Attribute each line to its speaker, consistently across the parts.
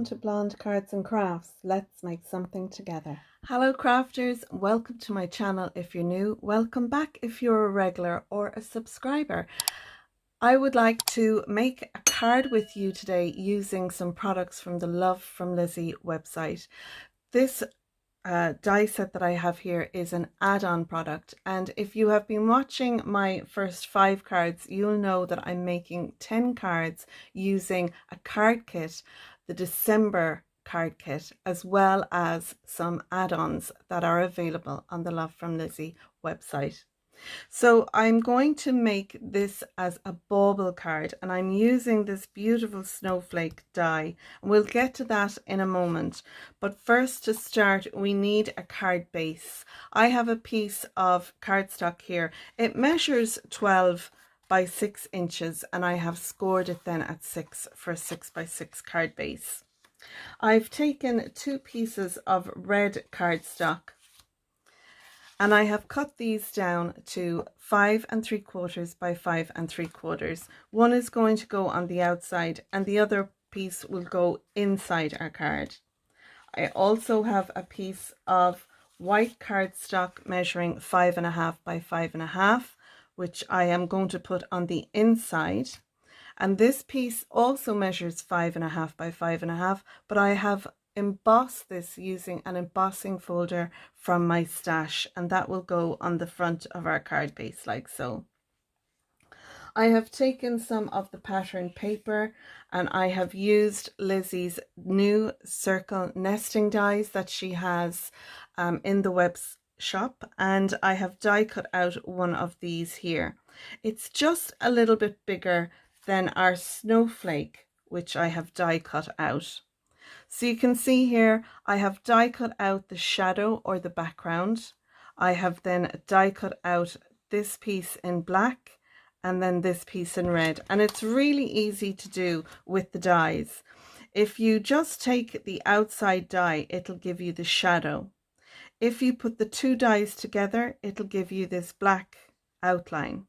Speaker 1: Welcome to Blonde Cards and Crafts. Let's make something together. Hello crafters, welcome to my channel if you're new. Welcome back if you're a regular or a subscriber. I would like to make a card with you today using some products from the Love from Lizi website. This die set that I have here is an add-on product, and if you have been watching my first 5 cards, you'll know that I'm making 10 cards using a card kit, the December card kit, as well as some add-ons that are available on the Love from Lizi website. So I'm going to make this as a bauble card, and I'm using this beautiful snowflake die, and we'll get to that in a moment. But first, to start, we need a card base. I have a piece of cardstock here. It measures 12 by 6 inches, and I have scored it then at 6 for a 6 by 6 card base. I've taken 2 pieces of red cardstock, and I have cut these down to 5 3/4 by 5 3/4. One is going to go on the outside and the other piece will go inside our card. I also have a piece of white cardstock measuring 5 1/2 by 5 1/2, which I am going to put on the inside. And this piece also measures 5 1/2 by 5 1/2, but I have emboss this using an embossing folder from my stash, and that will go on the front of our card base like so. I have taken some of the pattern paper and I have used Lizi's new circle nesting dies that she has in the web shop, and I have die cut out one of these here. It's just a little bit bigger than our snowflake, which I have die cut out. So you can see here, I have die cut out the shadow or the background. I have then die cut out this piece in black and then this piece in red. And it's really easy to do with the dies. If you just take the outside die, it'll give you the shadow. If you put the 2 dies together, it'll give you this black outline.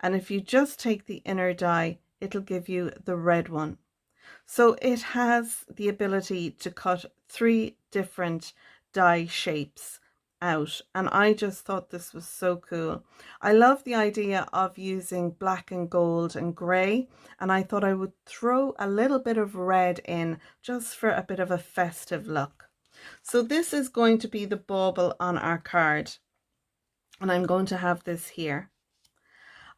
Speaker 1: And if you just take the inner die, it'll give you the red one. So it has the ability to cut 3 different die shapes out, and I just thought this was so cool. I love the idea of using black and gold and grey, and I thought I would throw a little bit of red in just for a bit of a festive look. So this is going to be the bauble on our card, and I'm going to have this here.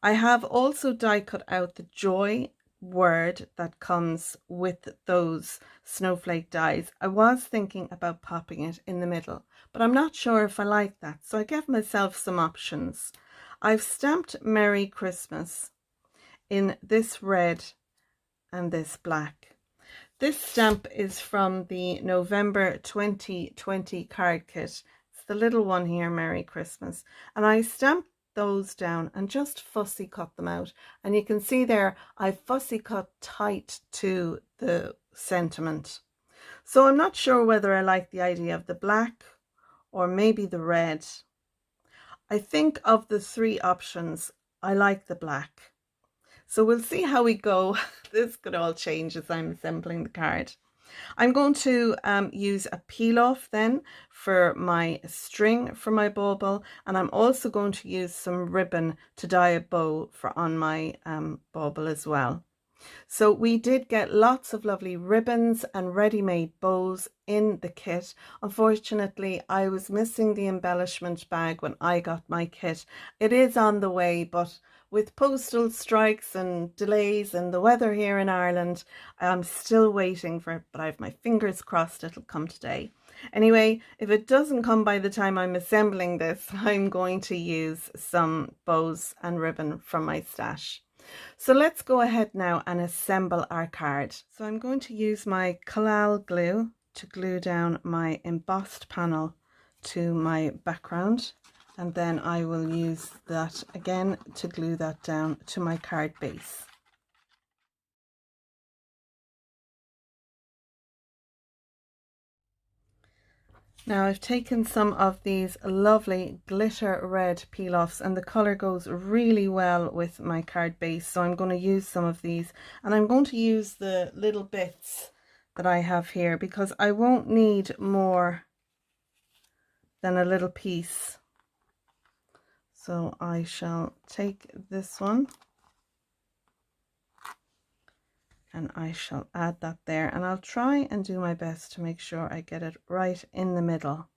Speaker 1: I have also die cut out the joy word that comes with those snowflake dies. I was thinking about popping it in the middle, but I'm not sure if I like that, so I gave myself some options. I've stamped Merry Christmas in this red and this black. This stamp is from the November 2020 card kit. It's the little one here, Merry Christmas, and I stamped those down and just fussy cut them out, and you can see there I fussy cut tight to the sentiment. So I'm not sure whether I like the idea of the black or maybe the red. I think of the 3 options, I like the black. So we'll see how we go. This could all change as I'm assembling the card. I'm going to use a peel off then for my string for my bauble, and I'm also going to use some ribbon to dye a bow for on my bauble as well. So we did get lots of lovely ribbons and ready-made bows in the kit. Unfortunately, I was missing the embellishment bag when I got my kit. It is on the way, but with postal strikes and delays and the weather here in Ireland, I'm still waiting for it, but I have my fingers crossed it'll come today. Anyway, if it doesn't come by the time I'm assembling this, I'm going to use some bows and ribbon from my stash. So let's go ahead now and assemble our card. So I'm going to use my collal glue to glue down my embossed panel to my background, and then I will use that again to glue that down to my card base. Now I've taken some of these lovely glitter red peel-offs, and the colour goes really well with my card base, so I'm going to use some of these, and I'm going to use the little bits that I have here, because I won't need more than a little piece. So I shall take this one and I shall add that there, and I'll try and do my best to make sure I get it right in the middle.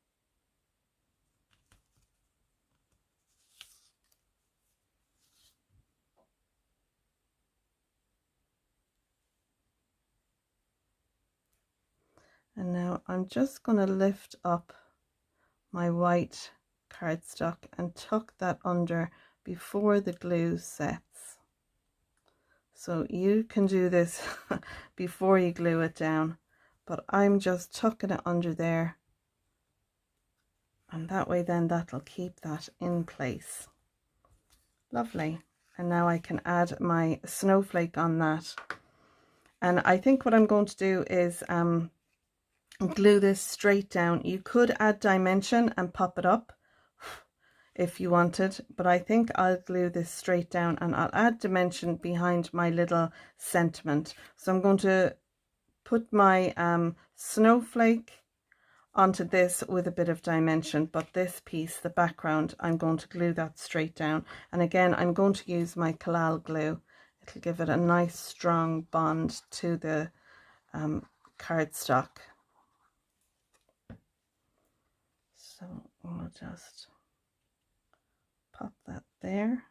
Speaker 1: And now I'm just going to lift up my white cardstock and tuck that under before the glue sets. So you can do this before you glue it down, but I'm just tucking it under there, and that way then that'll keep that in place. Lovely. And now I can add my snowflake on that. And I think what I'm going to do is glue this straight down. You could add dimension and pop it up if you wanted, but I think I'll glue this straight down, and I'll add dimension behind my little sentiment. So I'm going to put my snowflake onto this with a bit of dimension, but this piece, the background, I'm going to glue that straight down. And again, I'm going to use my collal glue. It'll give it a nice strong bond to the cardstock. So we'll just pop that there.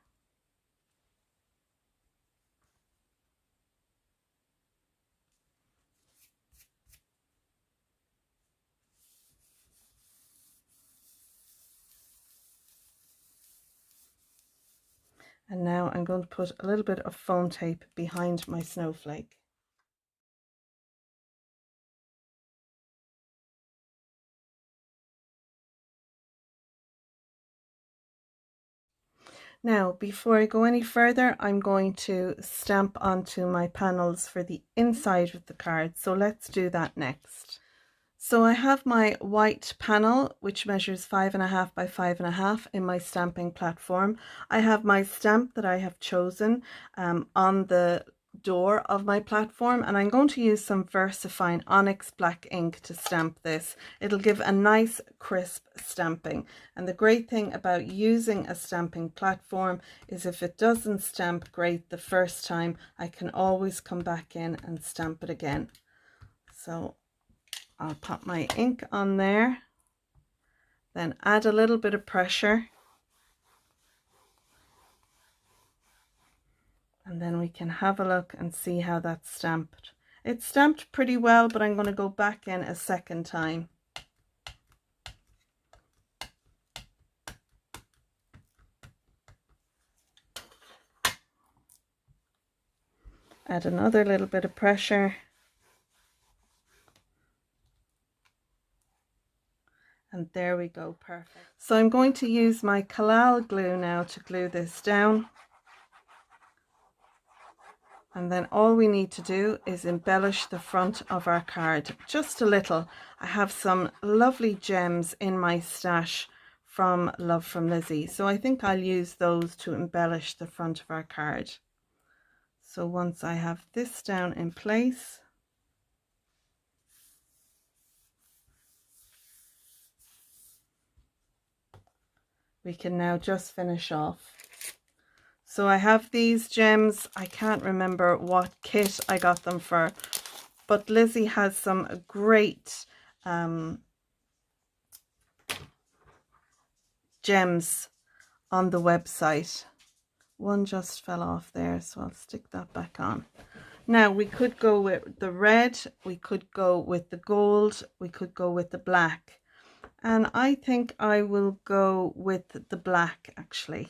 Speaker 1: And now I'm going to put a little bit of foam tape behind my snowflake. Now, before I go any further, I'm going to stamp onto my panels for the inside of the card. So let's do that next. So I have my white panel, which measures 5.5 by 5.5 in my stamping platform. I have my stamp that I have chosen on the door of my platform, and I'm going to use some VersaFine Onyx black ink to stamp this. It'll give a nice crisp stamping, and the great thing about using a stamping platform is if it doesn't stamp great the first time, I can always come back in and stamp it again. So I'll pop my ink on there, then add a little bit of pressure, and then we can have a look and see how that's stamped. It's stamped pretty well, but I'm going to go back in a second time. Add another little bit of pressure. And there we go, perfect. So I'm going to use my collal glue now to glue this down. And then all we need to do is embellish the front of our card just a little. I have some lovely gems in my stash from Love from Lizi, so I think I'll use those to embellish the front of our card. So once I have this down in place, we can now just finish off. So I have these gems. I can't remember what kit I got them for, but Lizi has some great gems on the website. One just fell off there, so I'll stick that back on. Now we could go with the red, we could go with the gold, we could go with the black, and I think I will go with the black actually.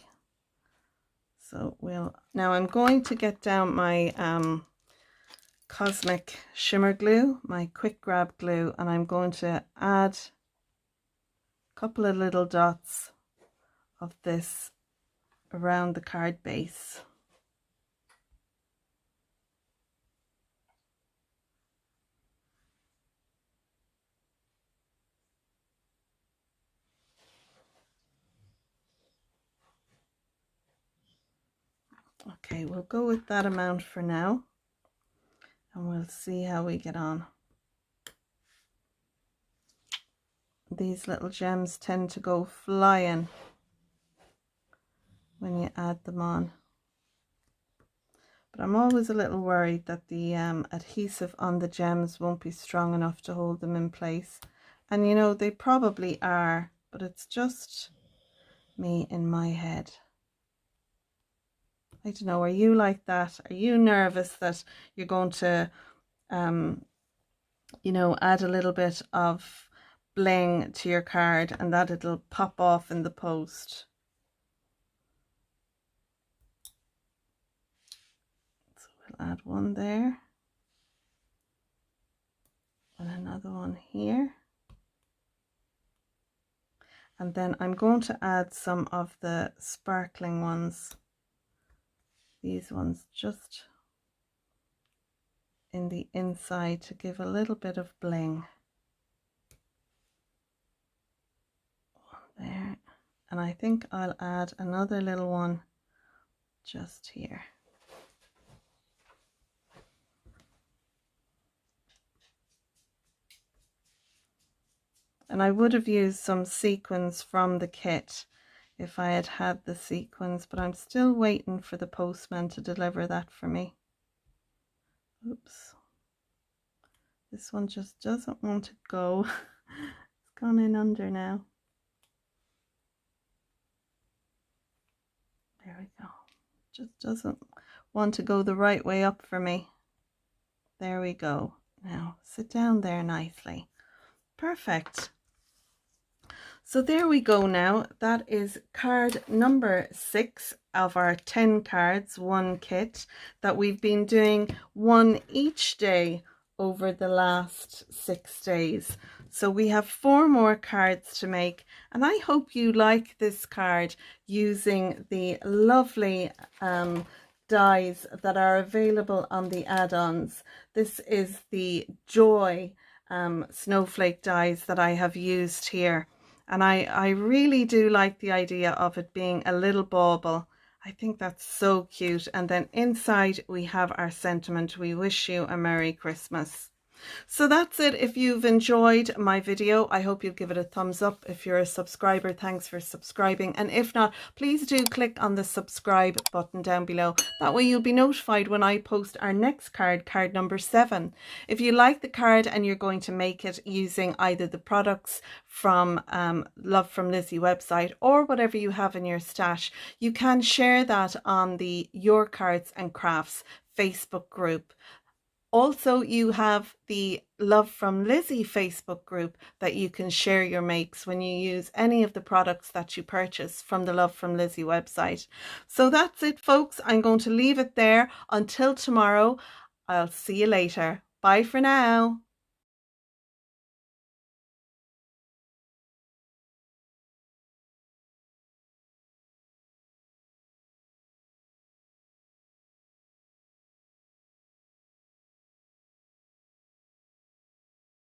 Speaker 1: So now I'm going to get down my Cosmic Shimmer Glue, my quick grab glue, and I'm going to add a couple of little dots of this around the card base. Okay, we'll go with that amount for now, and we'll see how we get on. These little gems tend to go flying when you add them on. But I'm always a little worried that the adhesive on the gems won't be strong enough to hold them in place. And you know, they probably are, but it's just me in my head. I don't know, are you like that? Are you nervous that you're going to, you know, add a little bit of bling to your card and that it'll pop off in the post? So we'll add one there and another one here. And then I'm going to add some of the sparkling ones. These ones just in the inside to give a little bit of bling. One there. And I think I'll add another little one just here. And I would have used some sequins from the kit if I had had the sequins, but I'm still waiting for the postman to deliver that for me. Oops. This one just doesn't want to go. It's gone in under now. There we go. Just doesn't want to go the right way up for me. There we go. Now sit down there nicely. Perfect. So there we go now. That is card number 6 of our 10 cards, one kit that we've been doing one each day over the last 6 days. So we have 4 more cards to make, and I hope you like this card using the lovely dies that are available on the add-ons. This is the Joy Snowflake dies that I have used here. And I really do like the idea of it being a little bauble. I think that's so cute. And then inside we have our sentiment, we wish you a Merry Christmas. So that's it. If you've enjoyed my video, I hope you'll give it a thumbs up. If you're a subscriber, thanks for subscribing. And if not, please do click on the subscribe button down below. That way you'll be notified when I post our next card, card number 7. If you like the card and you're going to make it using either the products from Love from Lizi website or whatever you have in your stash, you can share that on the Your Cards and Crafts Facebook group. Also, you have the Love from Lizi Facebook group that you can share your makes when you use any of the products that you purchase from the Love from Lizi website. So that's it, folks. I'm going to leave it there until tomorrow. I'll see you later. Bye for now.